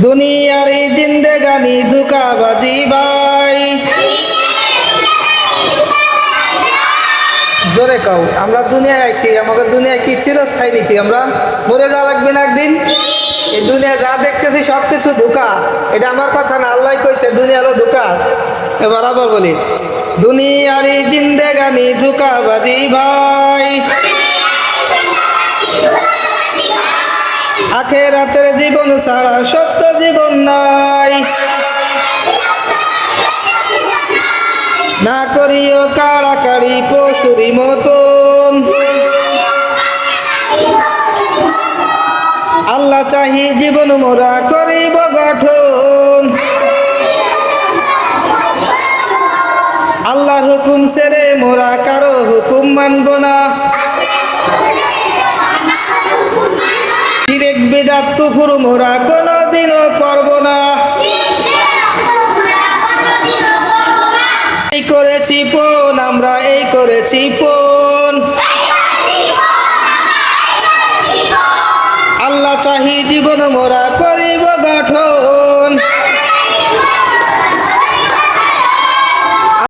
দুনিয়ার এই জিন্দেগানি ধোঁকাবাজি ভাই। জোরে কাউ, আমরা দুনিয়ায় আইছি, আমাদের দুনিয়া কি চিরস্থায়ী নাকি? আমরা মরে যাওয়া লাগবে না একদিন? এই দুনিয়া যা দেখতেছি সব কিছু ধোঁকা। এটা আমার কথা না, আল্লাহ কইছে দুনিয়া হলো ধোঁকা। এবার আবার বলি, দুনিয়ার এই জিন্দেগানি ধোঁকাবাজি ভাই। আখেরাতের জীবন ছাড়া সত্য জীবন নাই। না করিও কাড়াকাড়ি পশুরি মতন, আল্লাহ চাহি জীবন মোরা করিব গঠন। আল্লাহর হুকুম ছেড়ে মোরা কারো হুকুম মানব না। শিরক বিদআত কুফর মোরা কোনদিনও করব না। এই করেছি পণ আমরা, এই করেছি পণ, আল্লাহ চাহি জীবন মোরা